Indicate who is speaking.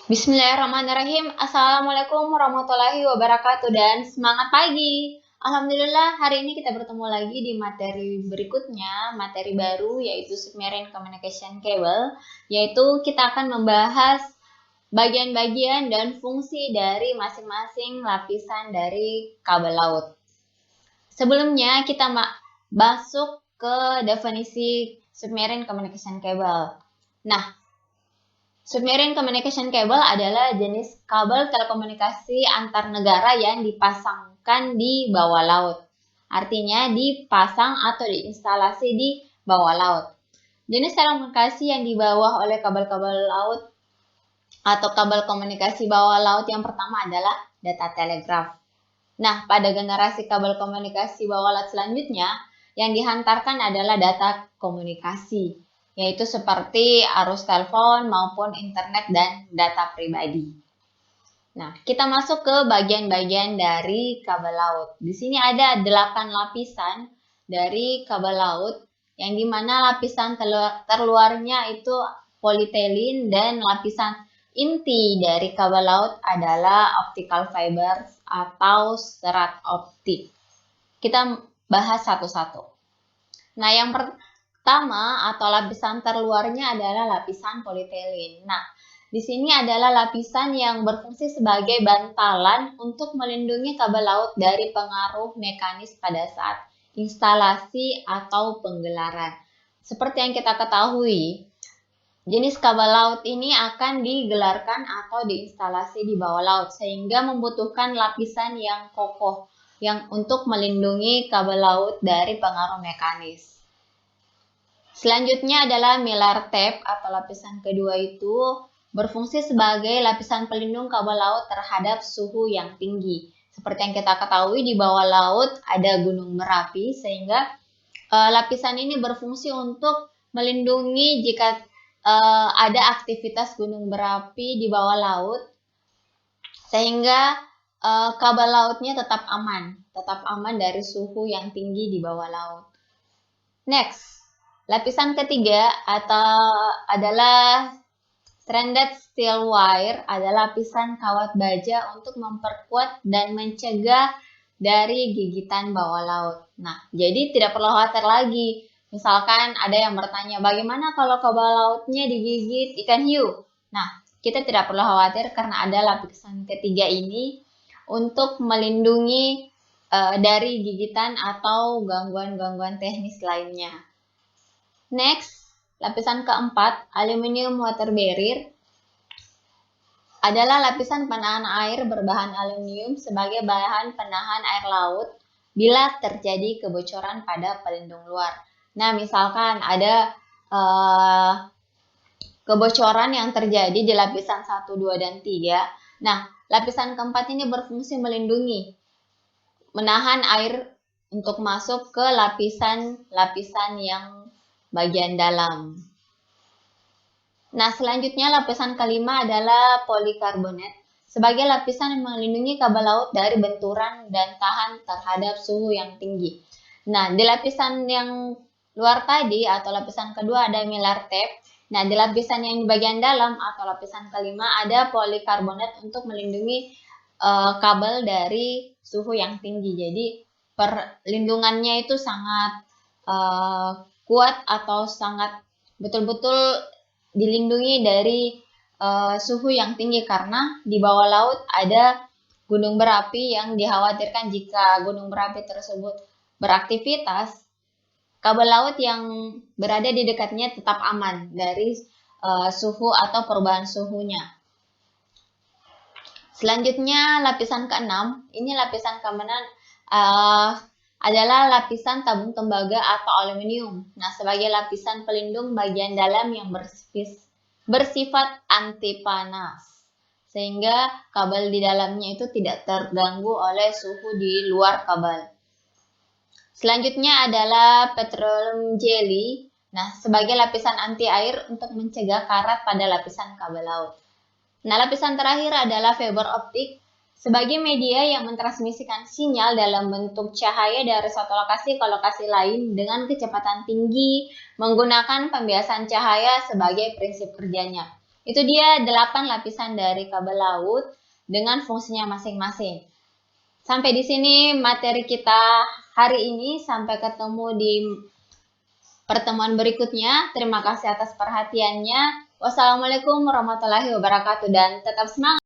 Speaker 1: Bismillahirrahmanirrahim. Assalamualaikum warahmatullahi wabarakatuh dan semangat pagi. Alhamdulillah hari ini kita bertemu lagi di materi berikutnya, materi baru yaitu Submarine Communication Cable, yaitu kita akan membahas bagian-bagian dan fungsi dari masing-masing lapisan dari kabel laut. Sebelumnya kita masuk ke definisi Submarine Communication Cable. Nah, Submarine Communication Cable adalah jenis kabel telekomunikasi antar negara yang dipasangkan di bawah laut. Artinya dipasang atau diinstalasi di bawah laut. Jenis telekomunikasi yang dibawa oleh kabel-kabel laut atau kabel komunikasi bawah laut yang pertama adalah data telegraf. Nah, pada generasi kabel komunikasi bawah laut selanjutnya, yang dihantarkan adalah data komunikasi, yaitu seperti arus telepon maupun internet dan data pribadi. Nah, kita masuk ke bagian-bagian dari kabel laut. Di sini ada 8 lapisan dari kabel laut, yang dimana lapisan terluarnya itu polietilin dan lapisan inti dari kabel laut adalah optical fibers atau serat optik. Kita bahas satu-satu. Nah, yang pertama atau lapisan terluarnya adalah lapisan polietilin. Nah, di sini adalah lapisan yang berfungsi sebagai bantalan untuk melindungi kabel laut dari pengaruh mekanis pada saat instalasi atau penggelaran. Seperti yang kita ketahui, jenis kabel laut ini akan digelarkan atau diinstalasi di bawah laut sehingga membutuhkan lapisan yang kokoh yang untuk melindungi kabel laut dari pengaruh mekanis. Selanjutnya adalah mylar tape atau lapisan kedua itu berfungsi sebagai lapisan pelindung kabel laut terhadap suhu yang tinggi. Seperti yang kita ketahui di bawah laut ada gunung berapi sehingga lapisan ini berfungsi untuk melindungi jika ada aktivitas gunung berapi di bawah laut sehingga kabel lautnya tetap aman dari suhu yang tinggi di bawah laut. Next, lapisan ketiga adalah stranded steel wire, adalah lapisan kawat baja untuk memperkuat dan mencegah dari gigitan bawah laut. Nah, jadi tidak perlu khawatir lagi. Misalkan ada yang bertanya, bagaimana kalau kabel lautnya digigit ikan hiu? Nah, kita tidak perlu khawatir karena ada lapisan ketiga ini untuk melindungi dari gigitan atau gangguan-gangguan teknis lainnya. Next, lapisan keempat, aluminium water barrier, adalah lapisan penahan air berbahan aluminium sebagai bahan penahan air laut bila terjadi kebocoran pada pelindung luar. Nah, misalkan ada kebocoran yang terjadi di lapisan 1, 2, dan 3. Nah, lapisan keempat ini berfungsi melindungi, menahan air untuk masuk ke lapisan-lapisan yang bagian dalam. Nah, selanjutnya lapisan kelima adalah polikarbonat sebagai lapisan yang melindungi kabel laut dari benturan dan tahan terhadap suhu yang tinggi. Nah, di lapisan yang luar tadi atau lapisan kedua ada mylar tape. Nah, di lapisan yang di bagian dalam atau lapisan kelima ada polikarbonat untuk melindungi kabel dari suhu yang tinggi. Jadi, perlindungannya itu sangat kuat atau sangat betul-betul dilindungi dari suhu yang tinggi karena di bawah laut ada gunung berapi yang dikhawatirkan jika gunung berapi tersebut beraktivitas, kabel laut yang berada di dekatnya tetap aman dari suhu atau perubahan suhunya. Selanjutnya lapisan keenam, ini lapisan keamanan adalah lapisan tabung tembaga atau aluminium. Nah, sebagai lapisan pelindung bagian dalam yang bersifat anti panas, sehingga kabel di dalamnya itu tidak terganggu oleh suhu di luar kabel. Selanjutnya adalah petroleum jelly. Nah, sebagai lapisan anti air untuk mencegah karat pada lapisan kabel laut. Nah, lapisan terakhir adalah fiber optik sebagai media yang mentransmisikan sinyal dalam bentuk cahaya dari satu lokasi ke lokasi lain dengan kecepatan tinggi menggunakan pembiasan cahaya sebagai prinsip kerjanya. Itu dia 8 lapisan dari kabel laut dengan fungsinya masing-masing. Sampai di sini materi kita hari ini. Sampai ketemu di pertemuan berikutnya. Terima kasih atas perhatiannya. Wassalamualaikum warahmatullahi wabarakatuh dan tetap semangat.